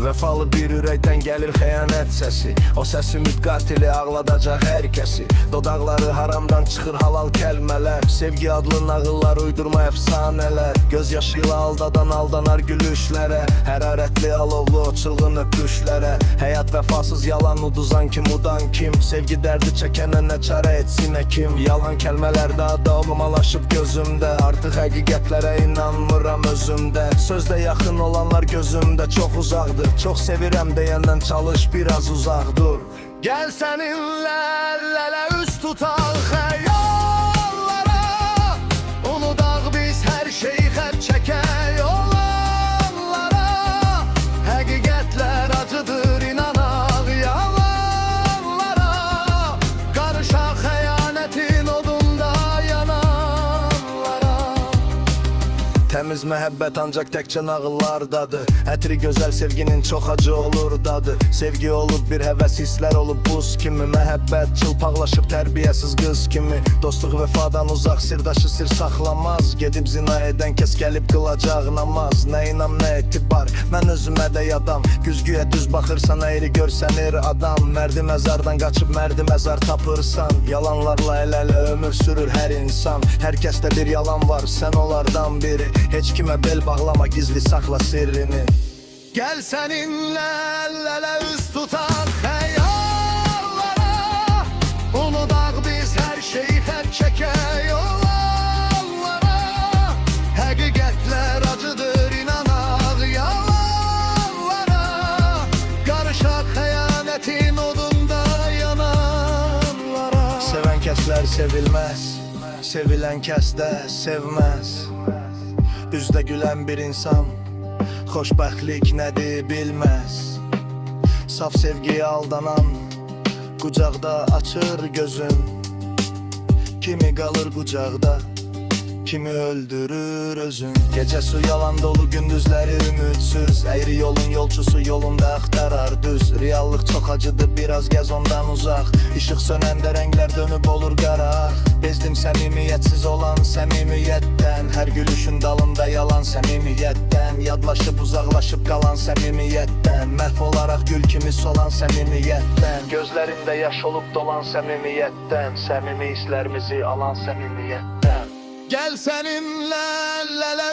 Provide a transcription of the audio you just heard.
Vəfalı bir ürəkdən gəlir xəyanət səsi. O səs ümid qatili ağladacaq hər kəsi. Dodaqları haramdan çıxır halal kəlmələr. Sevgi adlı nağıllar, uydurma əfsanələr. Göz yaşı ilə aldadan aldanar gülüşlərə. Hərarətli alovlu çılğın öpüşlərə. Həyat vəfasız yalan uduzan kim udan kim. Sevgi dərdi çəkənə nə çarə etsin həkim. Yalan kəlmələrdə doğmalaşıb gözümdə. Artıq həqiqətlərə inanmıram özümdə. Sözdə yaxın olanlar gözümdə çox uzaqdır. Çox sevirəm deyəndən çalış biraz uzaq dur. Gəl səninlə əl-ələ üst tutaq xəyallara. Unudaq biz hər şeyi xət çəkək olanlara. Həqiqətlər acıdır inanaq yalanlara. Qarışaq xəyanətin odunda yananlara. Təmiz məhəbbət ancaq təkcə nağıllardadır. Ətri gözəl sevginin çox acı olur dadı. Sevgi olub bir həvəs, hisslər olub buz kimi. Məhəbbət çılpaqlaşıb tərbiyəsiz qız kimi. Dostluq vəfadan uzaq, sirdaşı sir saxlamaz. Gedib zina edən kəs gəlib qılacaq namaz. Nə inam, nə etibar, mən özümə də yadam. Güzgüyə düz baxırsan, əyri görsənir adam. Mərdi məzardan qaçıb mərdi məzar tapırsan. Yalanlarla el-ələ ömür sürür hər insan. Hər kəsdə bir yalan var, sən onlardan biri. Heç kimə bel bağlama, gizli saxla sirrini. Gəl səninlə əl-ələ üst tutaq xəyallara. Unudaq biz hər şeyi xət çəkək olanlara. Həqiqətlər acıdır inanaq yalanlara. Qarışaq xəyanətin odunda yananlara. Sevən kəslər sevilməz, sevilən kəs də sevməz. Üzdə gülən bir insan xoşbəxtlik nədir bilməz. Saf sevgiyə aldanan qucaqda açır gözün. Kimi qalır qucaqda, kimi öldürür özün. Gecə su yalan dolu, gündüzləri ümidsiz. Əyri yolun yolçusu yolunda axtarar düz. Reallıq çox acıdır, biraz gəz ondan uzaq. İşıq sönəndə rənglər dönüb olur qaraq. Bezdim səmimiyyətsiz olan səmimiyyətdən. Hər gülüşün dalında yalan səmimiyyətdən. Yadlaşıb uzaqlaşıb qalan səmimiyyətdən. Məhv olaraq gül kimi solan səmimiyyətdən. Gözlərində yaş olub dolan səmimiyyətdən. Səmimi hisslərimizi alan səmimiyyətdən. Gəl səninlə əl-ələ